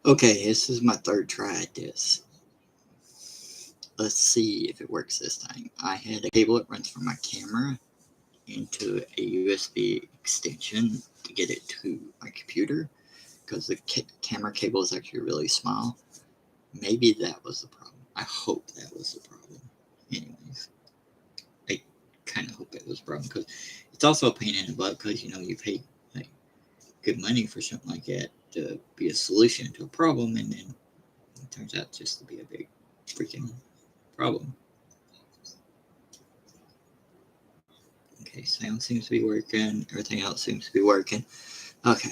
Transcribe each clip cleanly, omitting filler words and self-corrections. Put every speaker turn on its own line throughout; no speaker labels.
Okay, this is my third try at this. Let's see if it works this time. I had a cable that runs from my camera into a USB extension to get it to my computer because the camera cable is actually really small. Maybe that was the problem. I hope that was the problem. Anyways, I kind of hope it was a problem because it's also a pain in the butt because you pay like good money for something like that to be a solution to a problem, and then it turns out just to be a big freaking problem. Okay, sound seems to be working. Everything else seems to be working. Okay.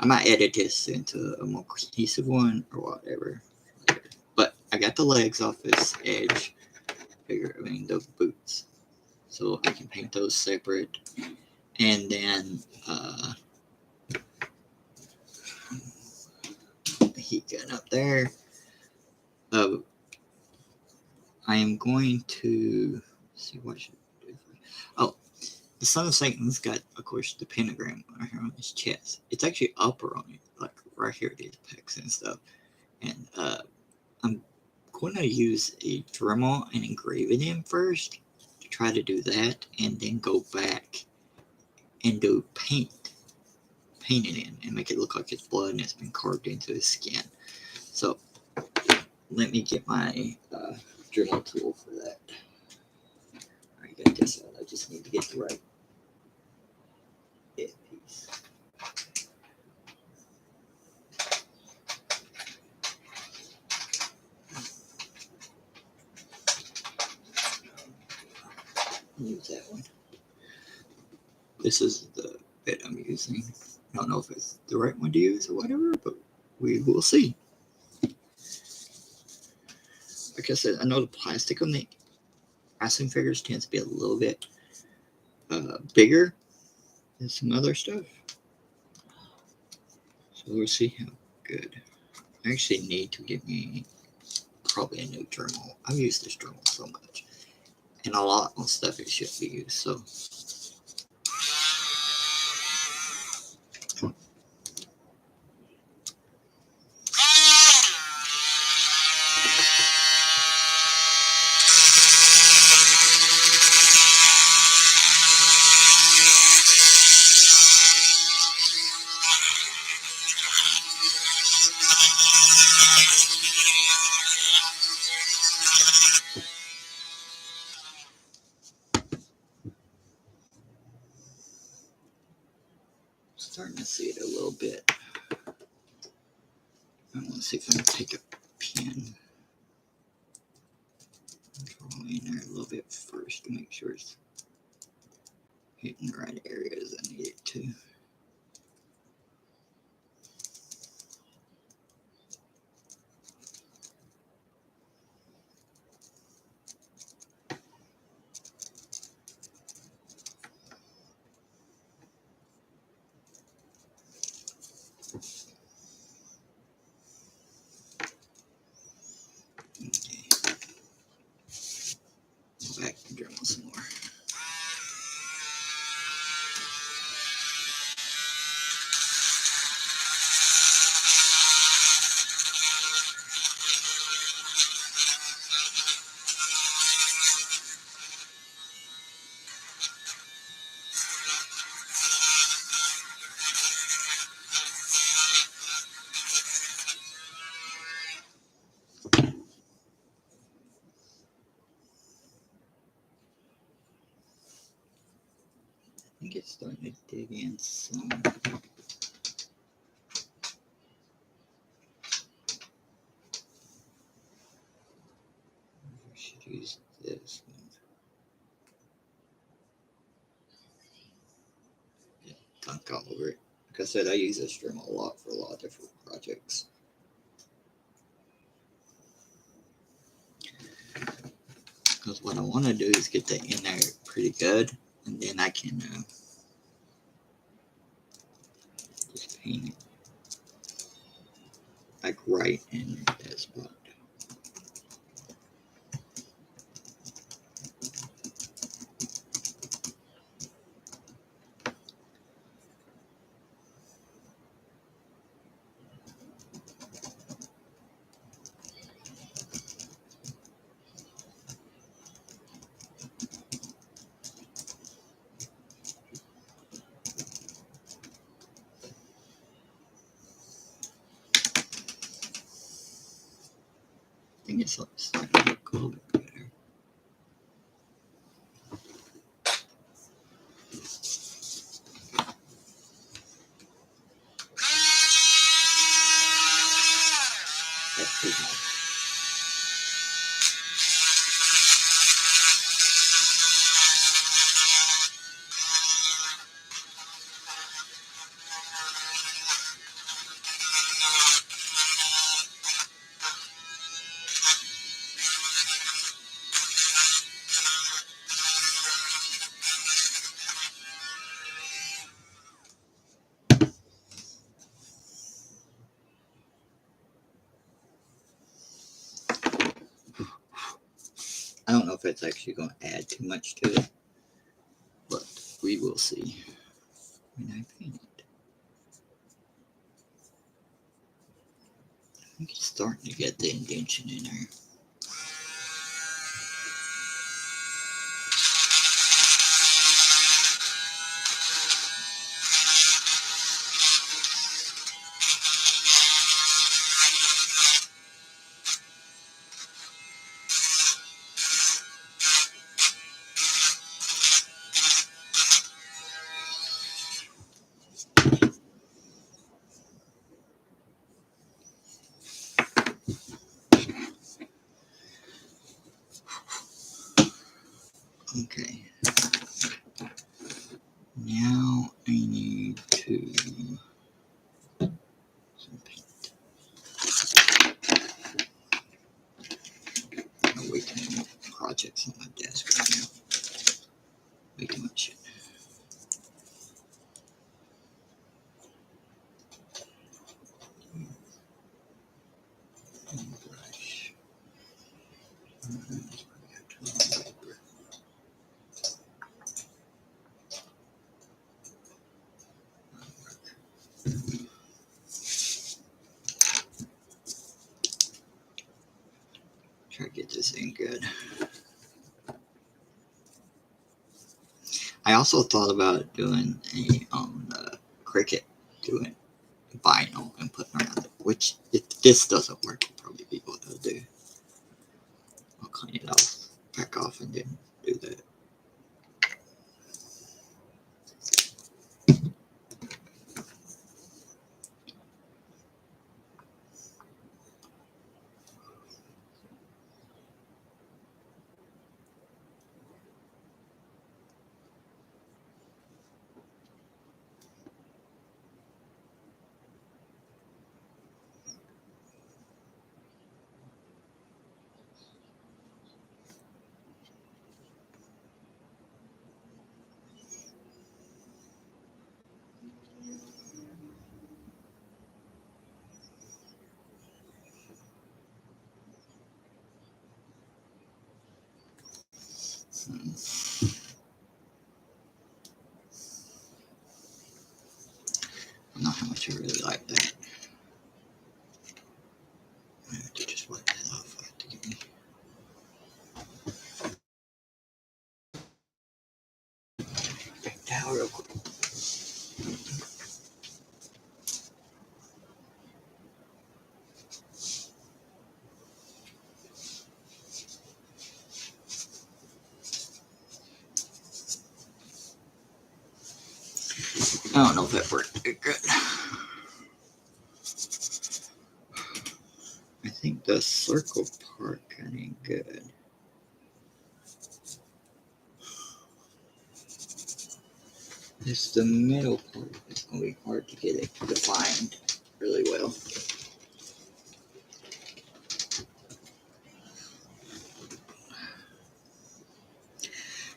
I might edit this into a more cohesive one or whatever. But I got the legs off this edge. The boots. So I can paint those separate. And then the heat gun up there. I am going to see what should I do. Oh, the Son of Satan's got, of course, the pentagram right here on his chest. It's actually upper on it, like right here at his pecs and stuff. And I'm going to use a Dremel and engrave it in first to try to do that, and then go back and do paint it in and make it look like it's blood and it's been carved into his skin. So let me get my Dremel tool for that. I got this out. I just need to get the right piece. Use that one. This is the bit I'm using. I don't know if it's the right one to use or whatever, but we will see. Like I said, I know the plastic on the wrestling figures tends to be a little bit bigger than some other stuff. So we'll see how good. I actually need to get me probably a new Dremel. I've used this Dremel so much. And a lot of stuff it should be used, so. Starting to see it a little bit. I want to see if I can take a pen and draw in there a little bit first to make sure it's hitting the right areas I need it to. Back and Dremel some more. I think it's starting to dig in some. I should use this one. Yeah, gunk all over it. Like I said, I use this Dremel a lot for a lot of different projects. Because what I want to do is get that in there pretty good, and then I can just paint it like right in that spot. think it's starting to look a little bit better. That's pretty nice. I don't know if it's actually going to add too much to it, but we will see when I paint it. I think it's starting to get the indentation in there. Okay. Now I need to some paint. Oh, way too many projects on my desk right now. Way too much shit. Brush. Try to get this in good. I also thought about doing a cricket, doing vinyl and putting around it, which if this doesn't work, will probably be what I'll do. I'll clean it off, back off, and then do that. I don't know how much I really like that. I have to just wipe that off. I have to get me. Big towel real quick. I don't know if that worked good. I think the circle part kind of ain't good. It's the middle part that's going to be hard to get it defined really well.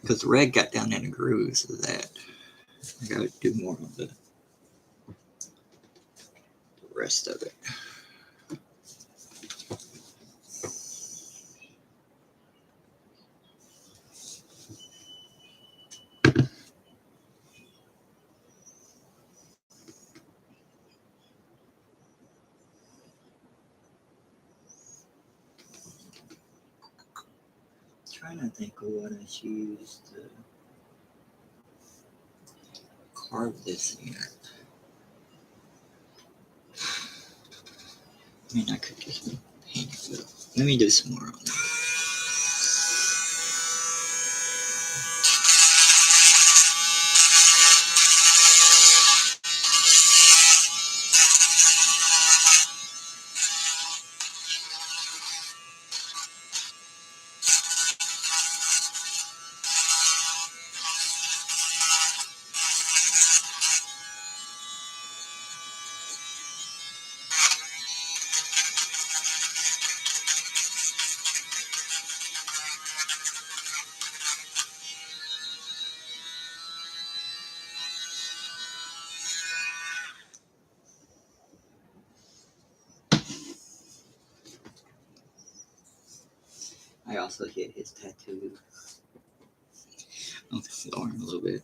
Because the red got down in the grooves of that. I got to do more of the rest of it. Trying to think of what I used to carve this in. I mean, I could just paint it. Let me do some more on that. I also hit his tattoo on his arm a little bit.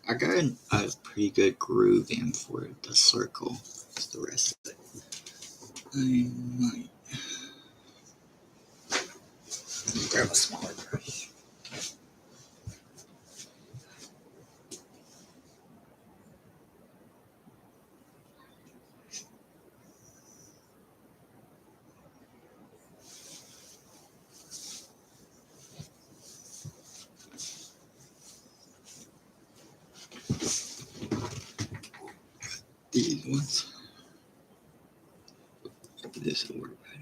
I got a pretty good groove in for the circle. It's the rest of it. I might grab a smaller brush. These ones. Maybe this will work better.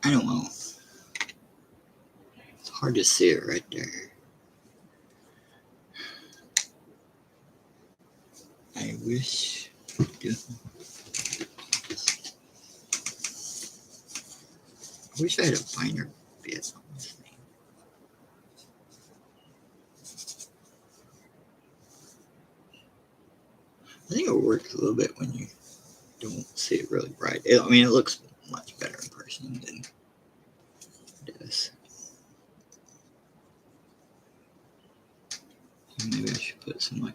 I don't know. It's hard to see it right there. I wish. I wish I had a finer bit on this thing. I think it works a little bit when you don't see it really bright. I mean, it looks much better in person than it does. Maybe I should put some like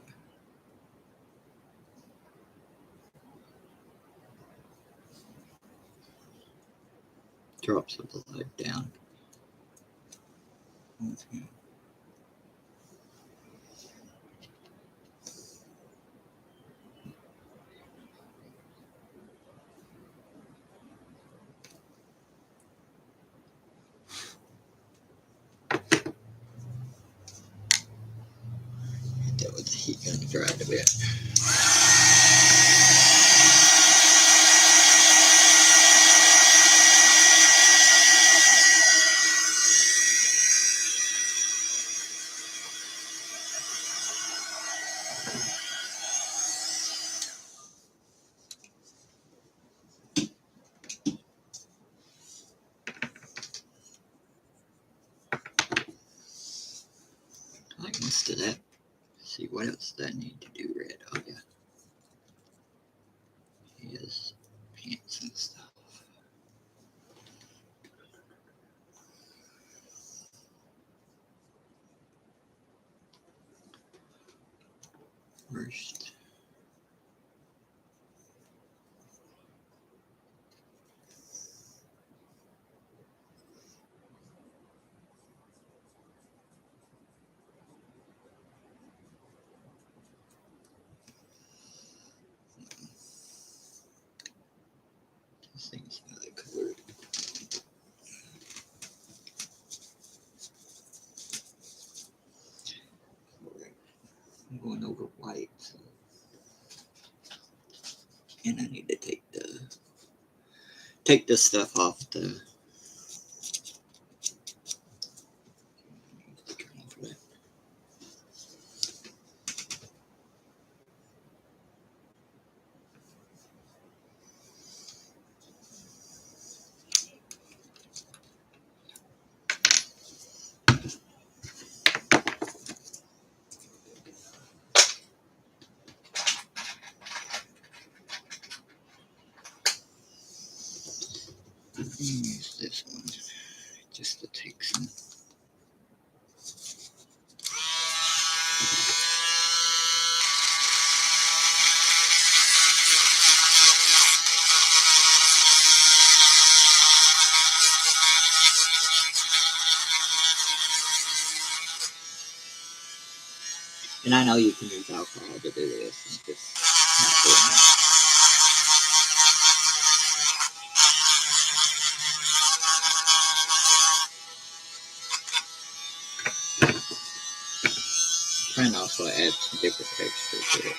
drops of the light down. Okay. Hit that with the heat gun to dry it a bit. I like most of that. Let's see what else do I need to do red? Oh yeah. His pants and stuff. First. things that color. I'm going over white, so. And I need to take the stuff off the. Use this one just to take some. And I know you can use alcohol to do this, and just not doing it. Trying to also add some different texture to it.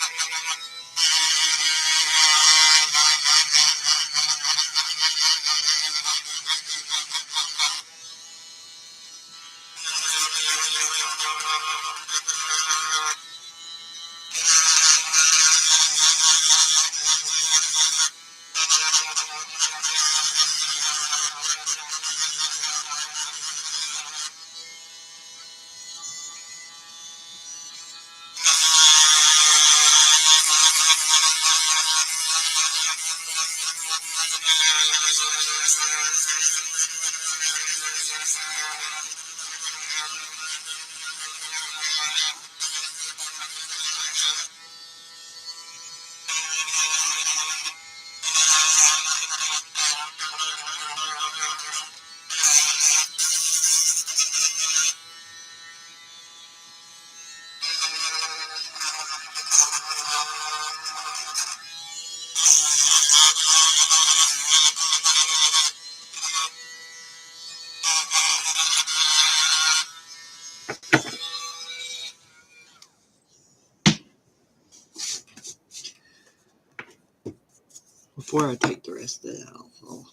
Before I take the rest of that off, I'll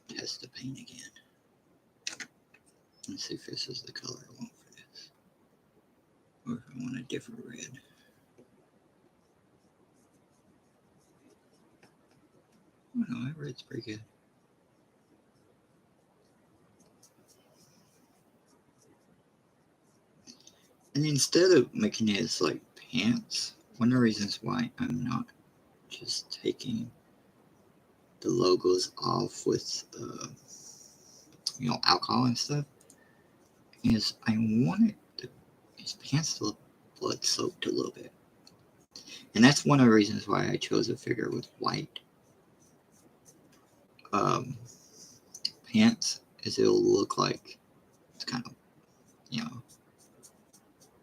test the paint again. Let's see if this is the color I want for this. Or if I want a different red. Oh no, that red's pretty good. And instead of making it as like pants, one of the reasons why I'm not just taking the logos off with alcohol and stuff is I wanted his pants to look blood soaked a little bit. And that's one of the reasons why I chose a figure with white pants, is it'll look like it's kind of,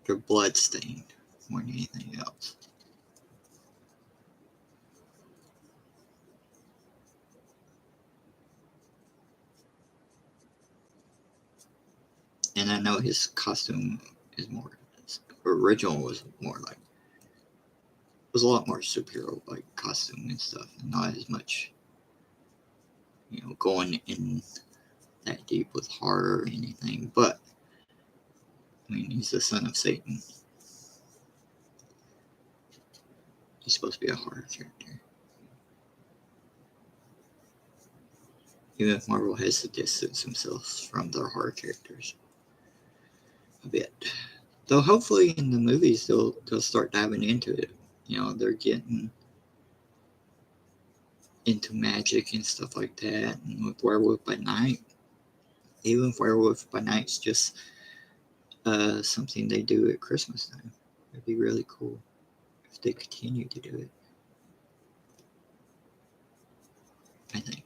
they're blood stained more than anything else. And I know his costume is more, original was more like, was a lot more superhero like costume and stuff, and not as much, going in that deep with horror or anything. But I mean, he's the son of Satan. He's supposed to be a horror character. Even if Marvel has to distance themselves from their horror characters a bit. Though hopefully in the movies they'll start diving into it. They're getting into magic and stuff like that. And with Werewolf by Night, even if Werewolf by Night's just something they do at Christmas time, it'd be really cool if they continue to do it. I think.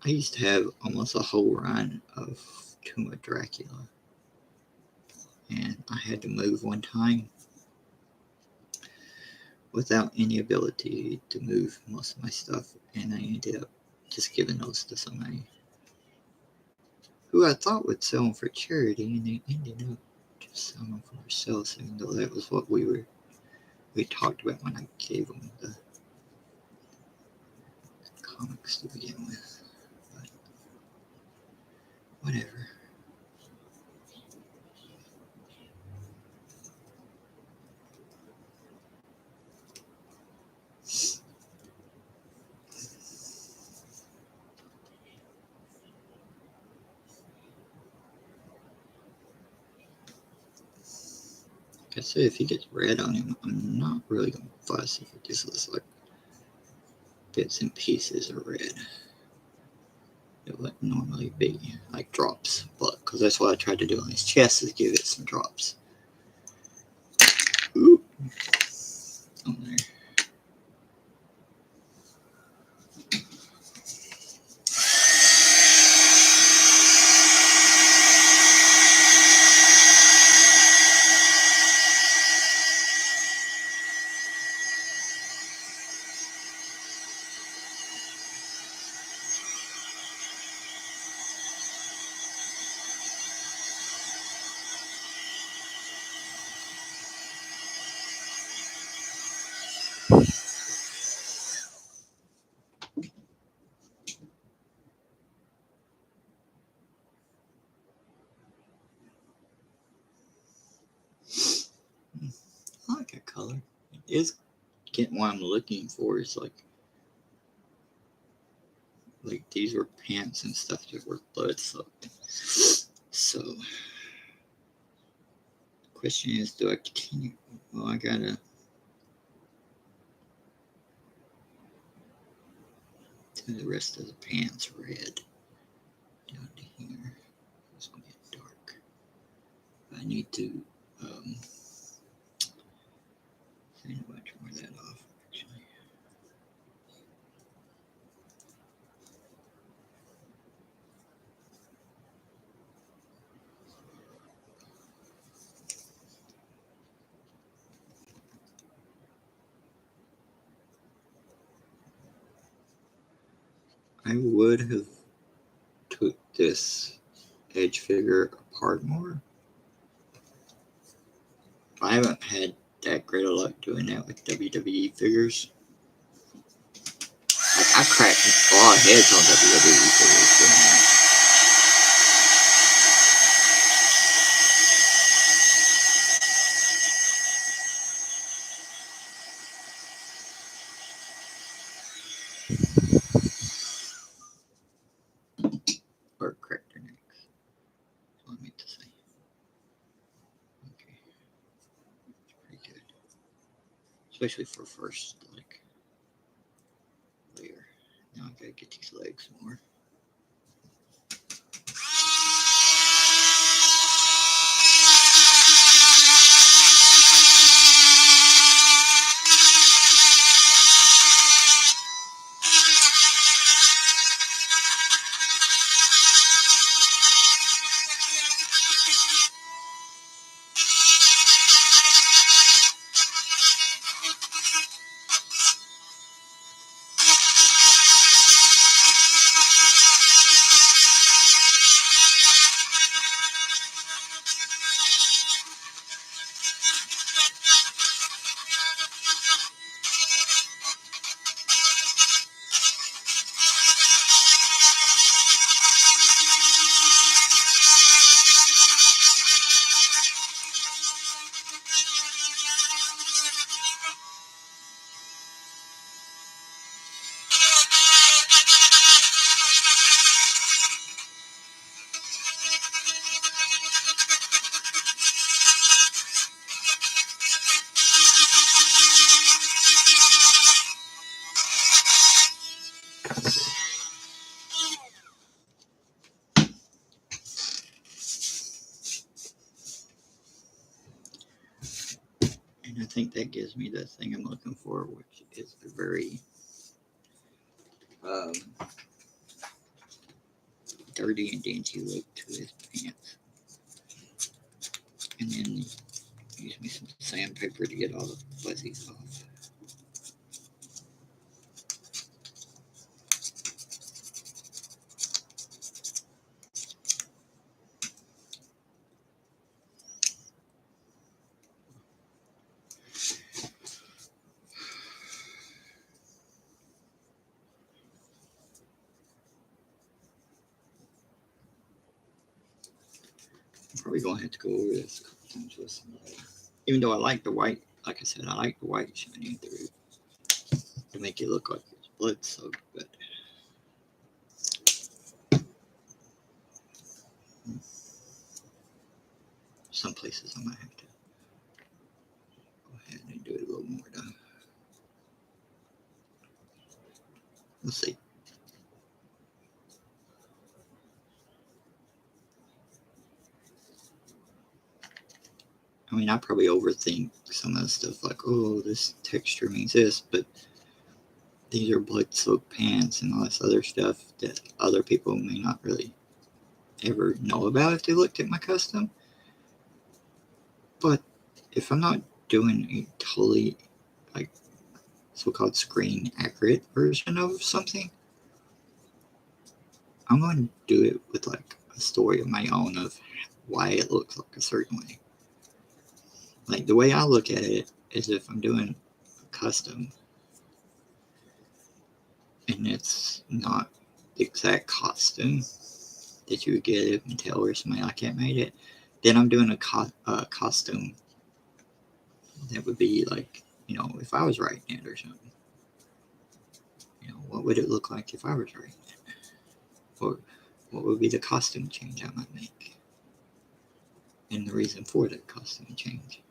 I used to have almost a whole run of Tomb of Dracula, and I had to move one time without any ability to move most of my stuff, and I ended up just giving those to somebody who I thought would sell them for charity, and they ended up just selling them for themselves, even though that was what we talked about when I gave them the comics to begin with. But whatever. Like I said, if he gets red on him, I'm not really going to fuss if it just looks like bits and pieces of red. It wouldn't normally be like drops, but because that's what I tried to do on his chest, is give it some drops. Ooh. On there. I like that color. It is getting what I'm looking for. Is like these were pants and stuff that were blood soaked. So, the question is, do I continue? Well, I gotta do the rest of the pants red down to here. It's gonna get dark. I need to find much more of that off actually. I would have took this edge figure apart more. I haven't had that great of luck doing that with WWE figures. Like, I cracked a lot of heads on WWE figures doing that. Or cracked their necks. That's what I meant to say. Okay. It's pretty good. Especially for first, layer. Now I gotta get these legs more. And I think that gives me the thing I'm looking for, which is a very dirty and dainty look to his pants. And then use me some sandpaper to get all the fuzzies off. I'm probably going to have to go over this a couple times with somebody. Even though I like the white, like I said, I like the white shining through to make it look like it's blood soaked, but some places I might have to go ahead and do it a little more though. Let's see. I mean, I probably overthink some of the stuff like, oh, this texture means this, but these are blood-soaked pants and all this other stuff that other people may not really ever know about if they looked at my custom. But if I'm not doing a totally, like, so-called screen accurate version of something, I'm going to do it with, like, a story of my own of why it looks like a certain way. Like, the way I look at it is if I'm doing a custom and it's not the exact costume that you would get if Mattel or somebody like that made it, then I'm doing a costume that would be like, you know, if I was writing it or something. You know, what would it look like if I was writing it? Or what would be the costume change I might make? And the reason for that costume change.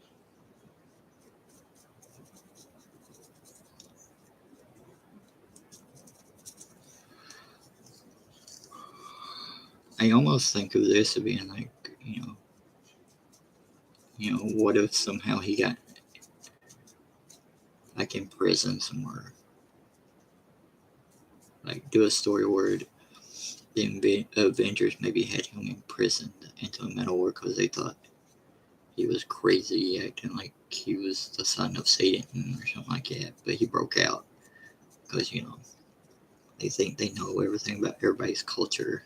I almost think of this as being like, what if somehow he got like in prison somewhere? Like do a story where the Avengers maybe had him imprisoned into a metal work because they thought he was crazy, acting like he was the son of Satan or something like that. But he broke out because, they think they know everything about everybody's culture.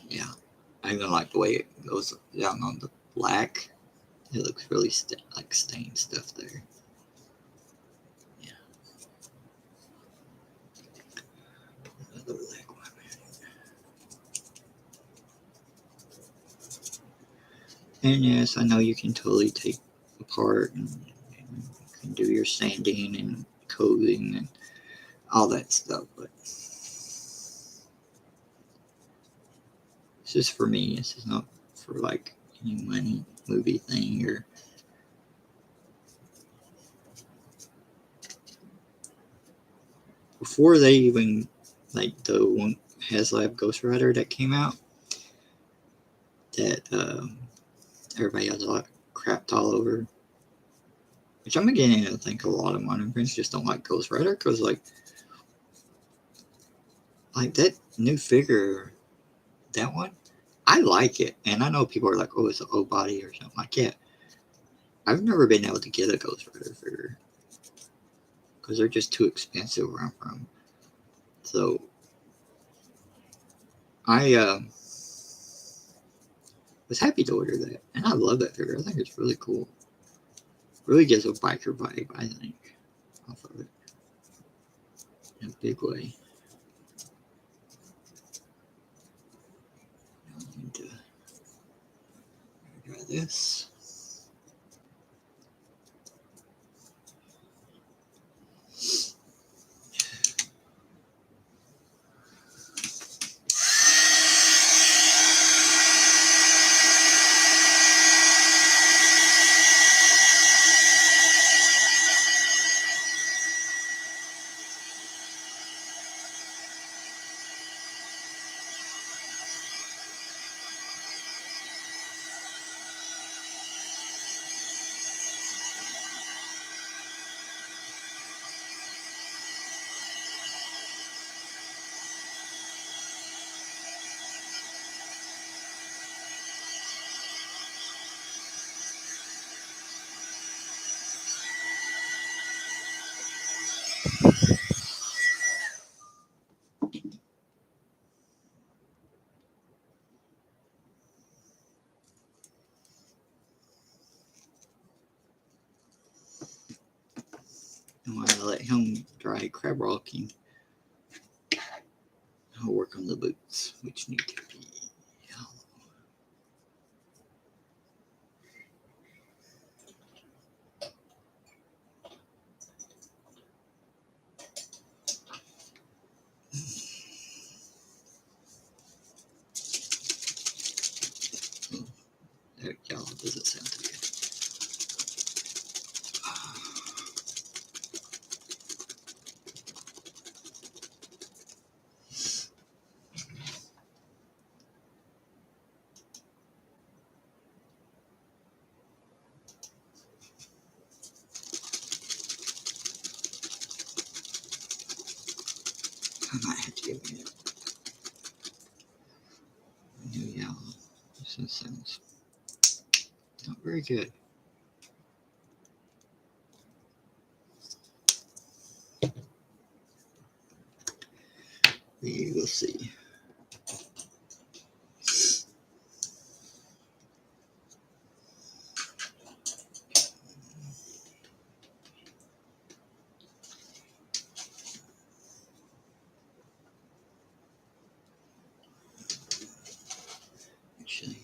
Yeah, I even like the way it goes down on the black. It looks really like stained stuff there. Yeah. Another leg one. And yes, I know you can totally take apart and you can do your sanding and coating and all that stuff, but it's just for me. It's just not for like any money movie thing or. Before they even, like the one HasLab Ghost Rider that came out, that everybody has a lot crapped all over, which I'm beginning to think a lot of modern fans just don't like Ghost Rider because like that new figure, that one, I like it, and I know people are like, oh, it's an old body or something like that. I've never been able to get a Ghost Rider figure because they're just too expensive where I'm from. So I was happy to order that, and I love that figure. I think it's really cool. Really gives a biker vibe, I think, off of it in a big way. I need to try this. I let him dry crab walking. I'll work on the boots, which need to be yellow. There, yellow doesn't sound too good. I might have to give me a new yellow. This sounds not very good. We will see. Actually,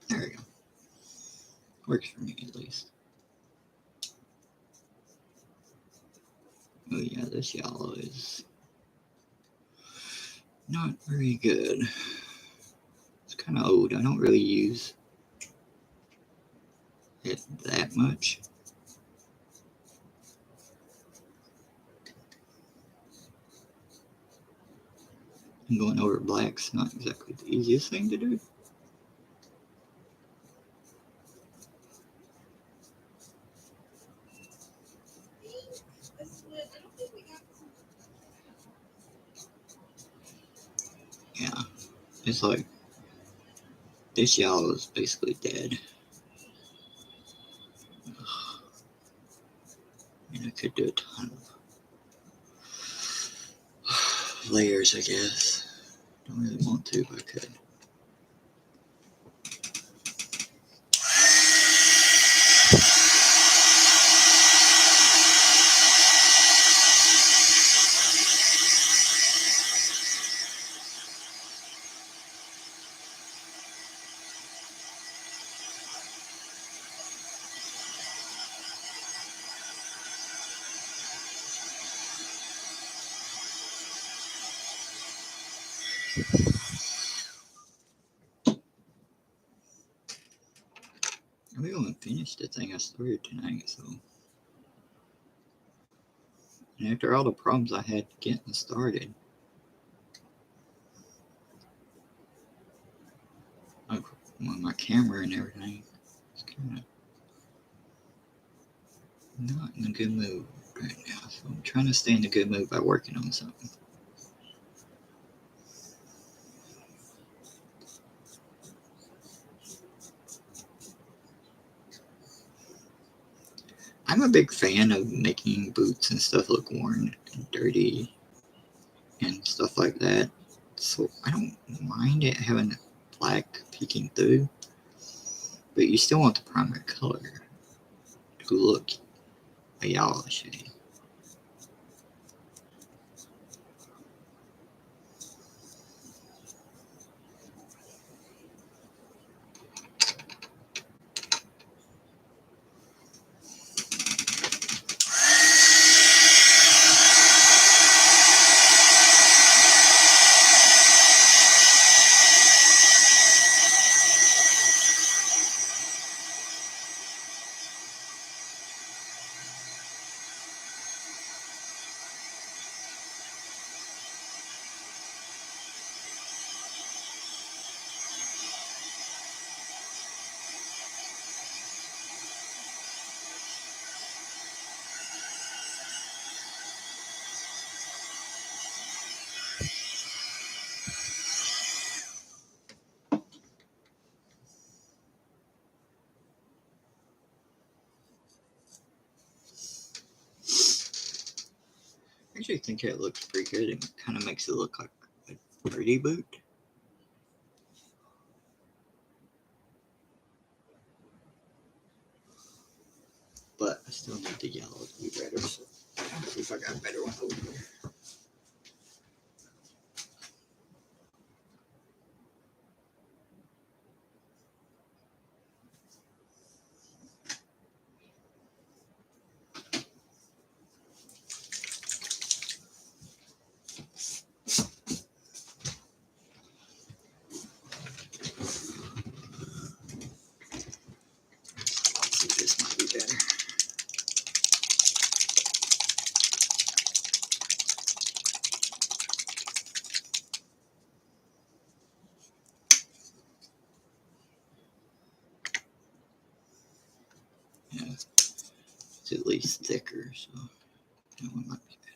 there we go. Works for me at least. Oh yeah, this yellow is not very good. It's kind of old. I don't really use it that much. And going over black's not exactly the easiest thing to do. Yeah, it's like this yellow is basically dead. And I could do a ton of layers, I guess. Don't really want to, but I could. I'm going to finish the thing I started tonight, so. And after all the problems I had getting started, like with my camera and everything, it's kind of not in a good mood right now. So I'm trying to stay in a good mood by working on something. I'm a big fan of making boots and stuff look worn and dirty and stuff like that. So I don't mind it having black peeking through, but you still want the primary color to look a yellow shade. I actually think it looks pretty good. It kind of makes it look like a dirty boot. But I still need the yellow to be better, so let's see if I got a better one over here. Let's see, this might be better. Yeah, it's at least thicker, so that one might be better.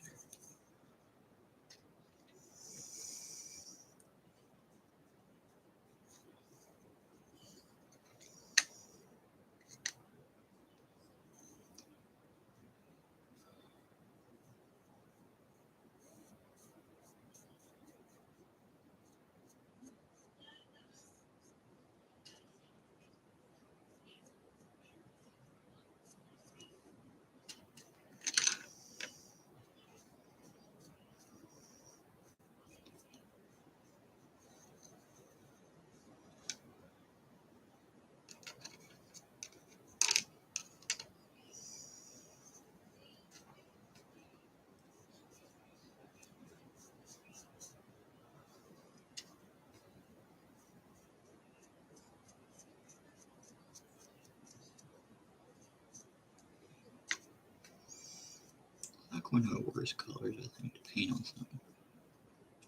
Like one of the worst colors, I think, to paint on something.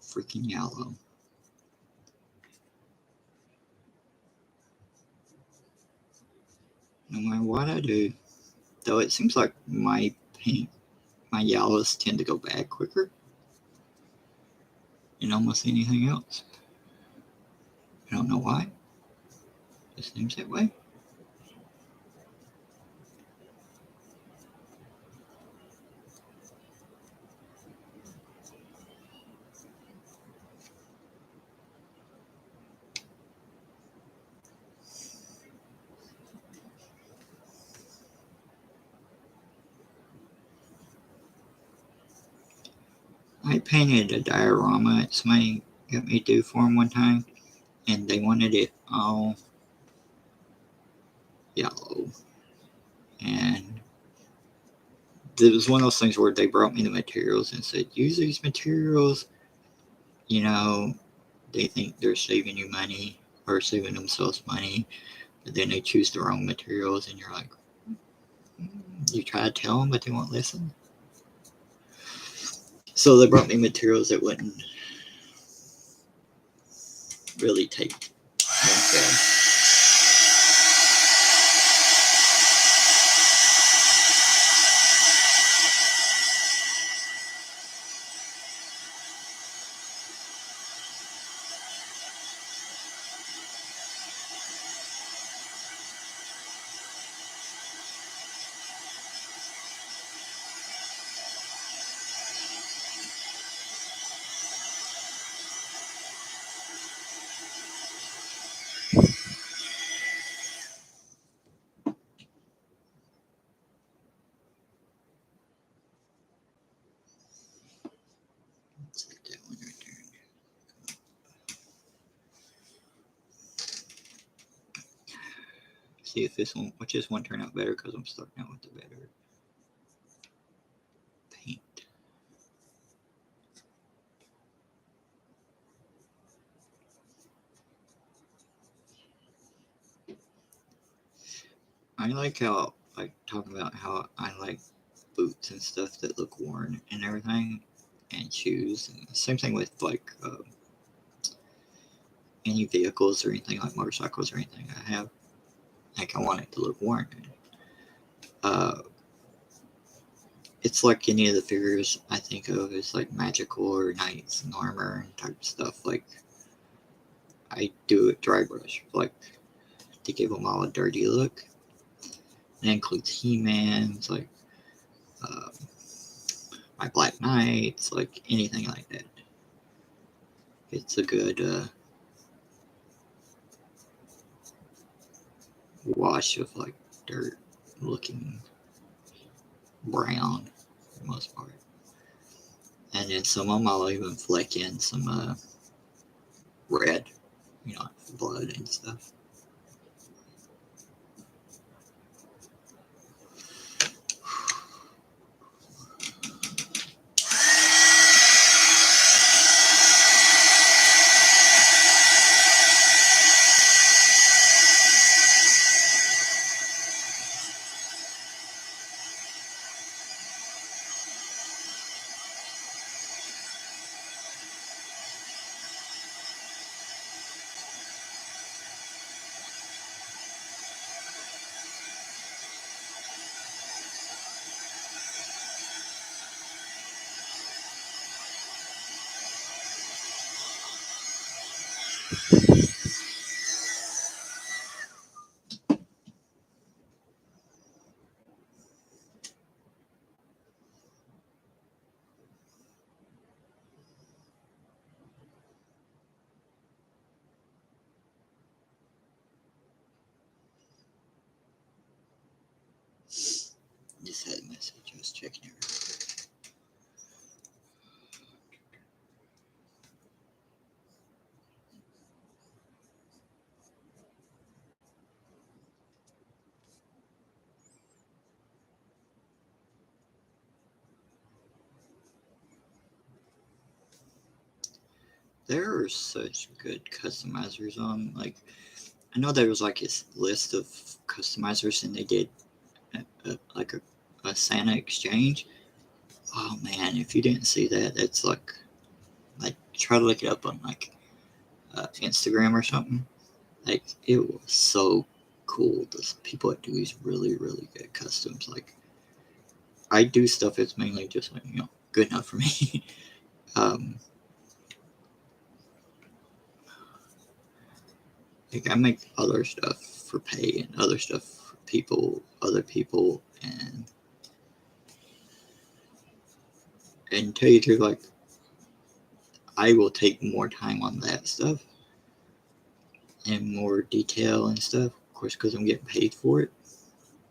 Freaking yellow. No matter what I do, though it seems like my yellows tend to go bad quicker than almost anything else. I don't know why. It seems that way. I painted a diorama that somebody got me to do for them one time, and they wanted it all yellow. And it was one of those things where they brought me the materials and said, use these materials. You know, they think they're saving you money or saving themselves money, but then they choose the wrong materials, and you're like, you try to tell them, but they won't listen. So they brought me materials that wouldn't really take one. Let's take that one right there. See if this one turned out better, because I'm starting out with the better paint. I like how, like, talking about how I like boots and stuff that look worn and everything, and shoes. And same thing with like any vehicles or anything, like motorcycles or anything I have. Like, I want it to look worn. It's like any of the figures I think of as like magical or knights and armor and type of stuff. Like, I do it dry brush, like, to give them all a dirty look. That includes He-Man's, like my black knights, like anything like that. It's a good wash of like dirt looking brown for the most part. And then some of them I'll even fleck in some red, you know, blood and stuff. Just had a message, I was checking it. There are such good customizers on, like, I know there was like this list of customizers and they did like a Santa exchange. Oh man, if you didn't see that, that's like try to look it up on like Instagram or something. Like it was so cool. Those people that do these really good customs. Like I do stuff that's mainly just like, you know, good enough for me. um, like I make other stuff for pay and other stuff for people, other people, and tell you the truth, like I will take more time on that stuff and more detail and stuff, of course, because I'm getting paid for it.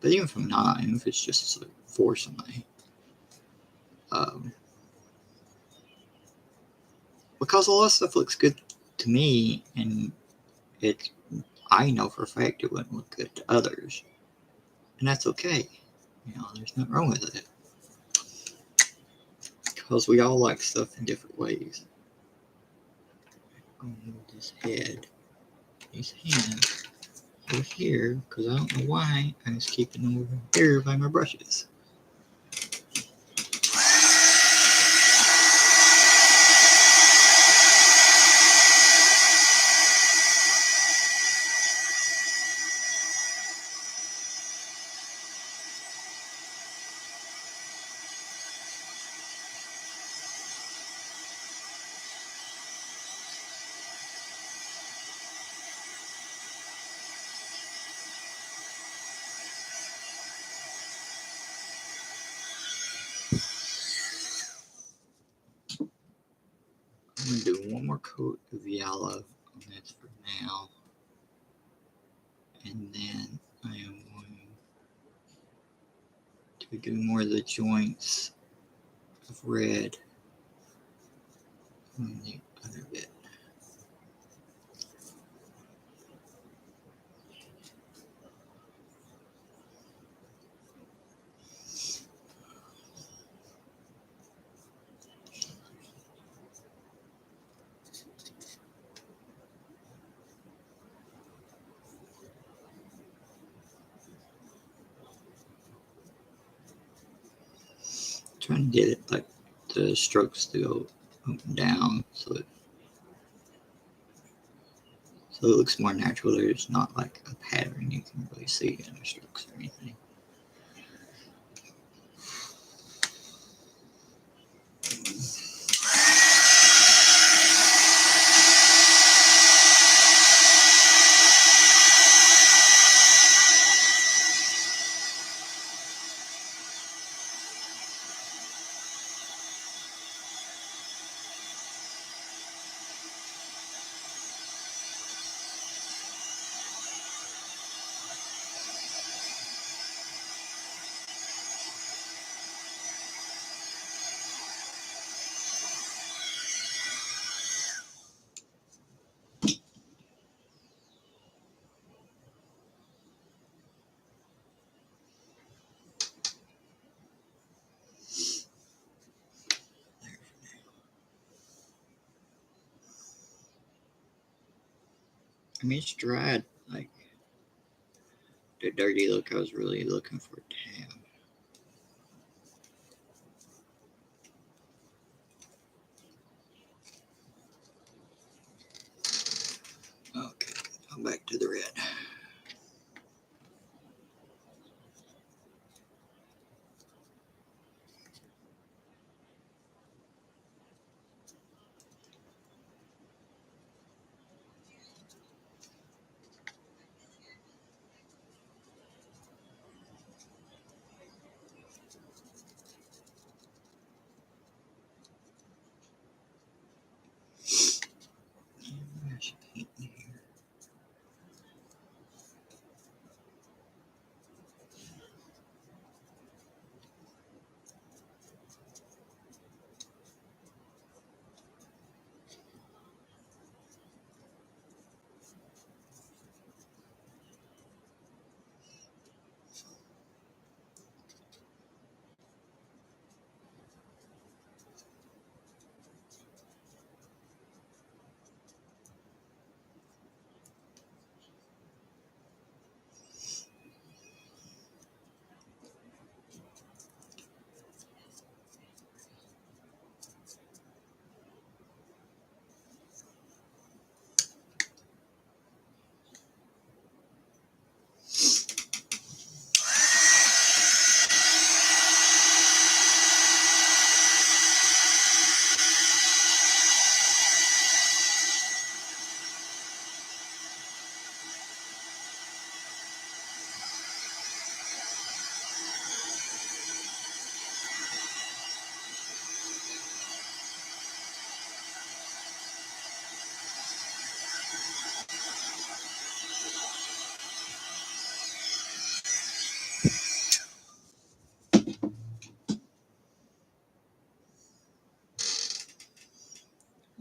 But even if I'm not, even if it's just like for somebody, um, because a lot of stuff looks good to me, and it, I know for a fact it wouldn't look good to others, and that's okay. You know, there's nothing wrong with it, because we all like stuff in different ways. I'm gonna move this head, these hands over here, because I don't know why I was keeping them over here by my brushes. I'm going to do one more coat of yellow on this for now. And then I am going to do more of the joints of red on the other bit. Trying to get it like the strokes to go up and down so it looks more natural. There's not like a pattern you can really see in the strokes or anything. I mean, it's dried, like, the dirty look I was really looking for it to have. Okay, I'm back to the red. There's paint in here.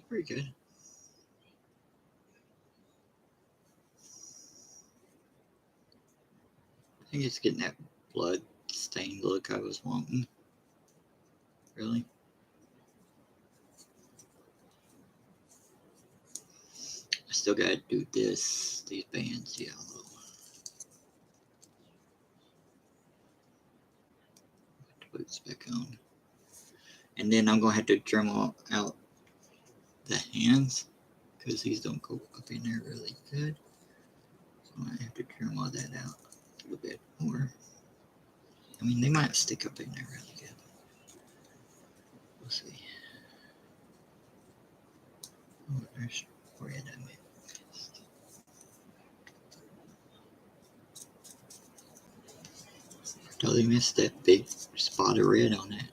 Pretty good. I think it's getting that blood stained look I was wanting. Really? I still gotta do these bands yellow. Put the boots back on. And then I'm gonna have to trim out the hands because these don't go up in there really good. So I have to trim all that out a little bit more. I mean, they might stick up in there really good. We'll see. Oh, there's red I made. Totally missed that big spot of red on that.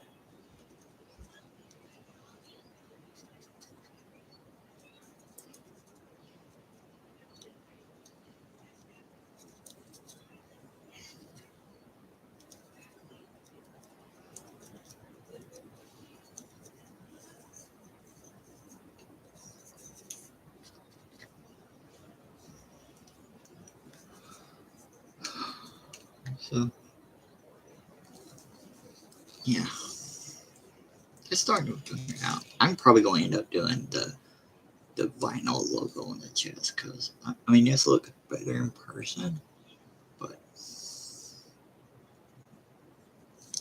So, yeah. It's starting to figure out. I'm probably going to end up doing the vinyl logo on the chest because, I mean, this looks better in person, but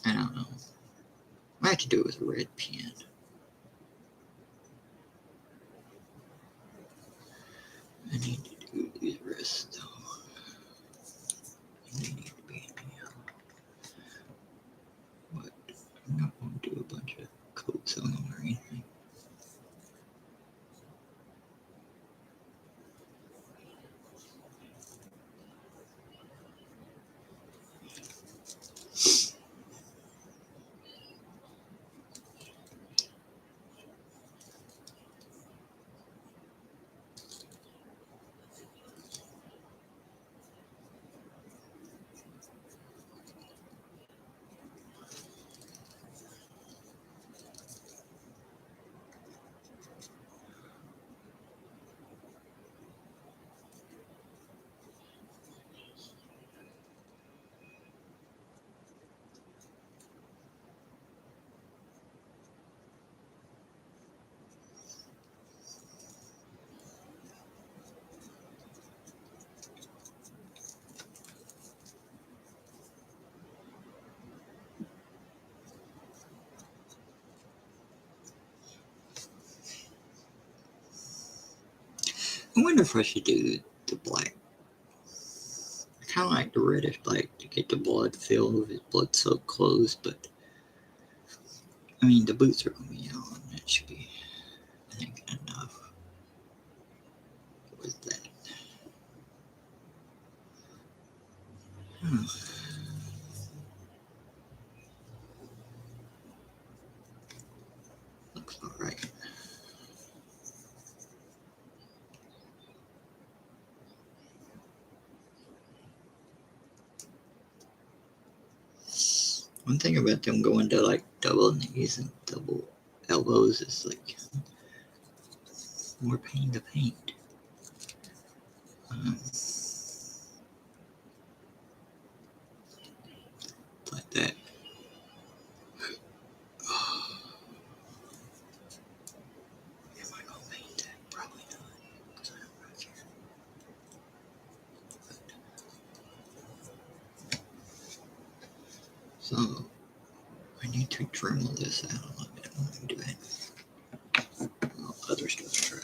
I don't know. I have to do it with a red pen. I need to do these wrists though. They need to be in yellow. But I'm not going to do a bunch of coats on them or anything. I wonder if I should do the black. I kind of like the reddish black to get the blood feel of his blood soaked clothes, but I mean, the boots are going to be on. That should be, I think, enough. What was that? Looks alright. One thing about them going to like double knees and double elbows is like more pain to paint. Like that. Am I gonna paint that? Probably not. Because I don't really care. So I need to Dremel this out a little bit. I'm gonna do that. Well, other stuff tried.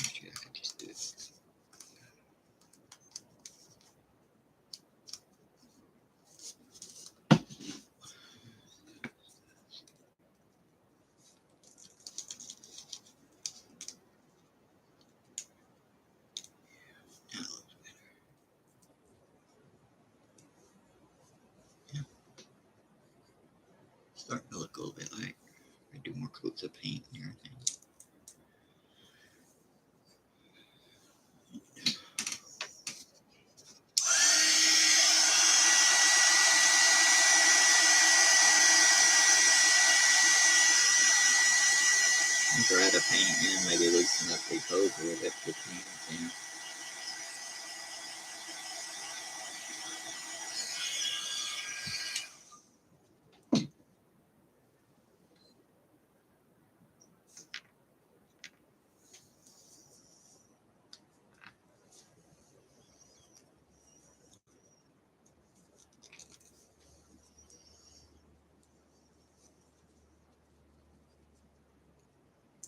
Actually, I could just do it. Now it looks better. Yeah. Starting to look a little bit like I do more coats of paint and everything. After I had a paint and maybe loosen up the hose a little bit for paint. Yeah.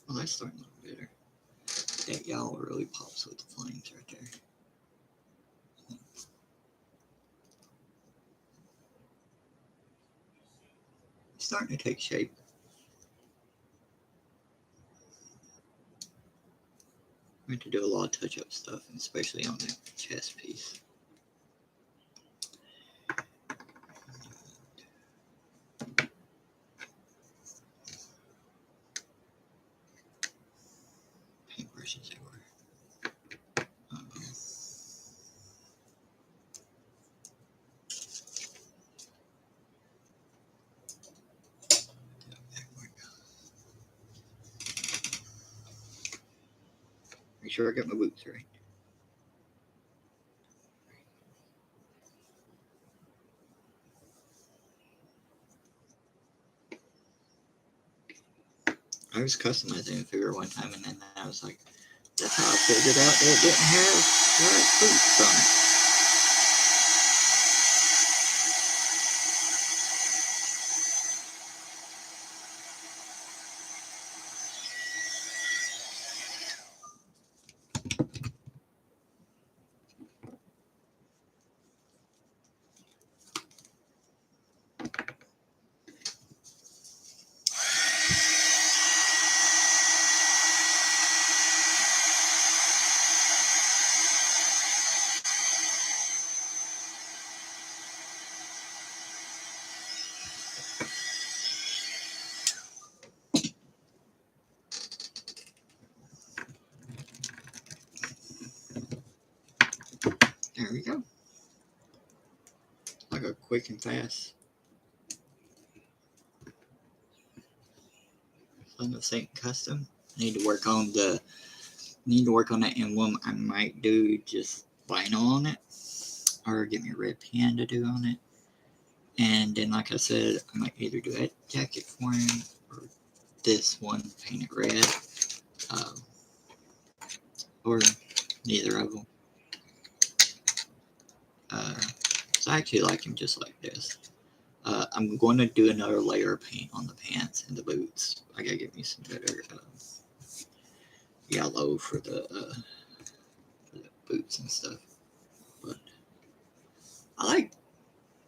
Well, that's starting to look better. That yellow really pops with the flames right there. It's starting to take shape. I had to do a lot of touch-up stuff, especially on that chest piece. Paintbrushes everywhere. Make sure I got my boots right. I was customizing a figure one time, and then I was like, that's how I figured out that it didn't have the right boots on it. There we go. Like a quick and fast. Son of Satan custom. Need to work on that emblem. I might do just vinyl on it, or get me a red pen to do on it. And then, like I said, I might either do that jacket for him or this one painted red, or neither of them. So I actually like him just like this. I'm going to do another layer of paint on the pants and the boots. I gotta get me some better yellow for the boots and stuff. But I like,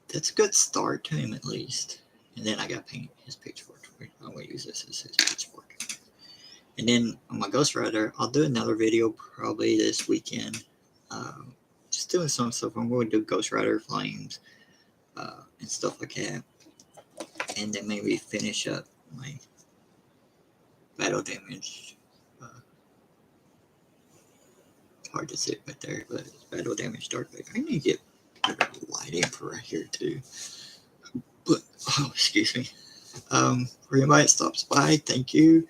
that's a good start to him at least. And then I got to paint his pitchfork. I'm going to use this as his pitchfork. And then on my Ghost Rider, I'll do another video probably this weekend. Just doing some stuff. I'm going to do Ghost Rider flames and stuff like that. And then maybe finish up my battle damage. Hard to see it right there, but it's battle damage dark. I need to get better lighting for right here too. But excuse me. For anybody that stops by, thank you.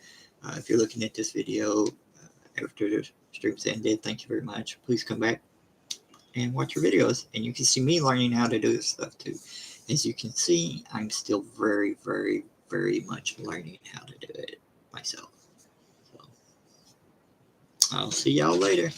If you're looking at this video after the stream's ended, thank you very much. Please come back and watch your videos, and you can see me learning how to do this stuff too. As you can see, I'm still very, very, very much learning how to do it myself. So I'll see y'all later.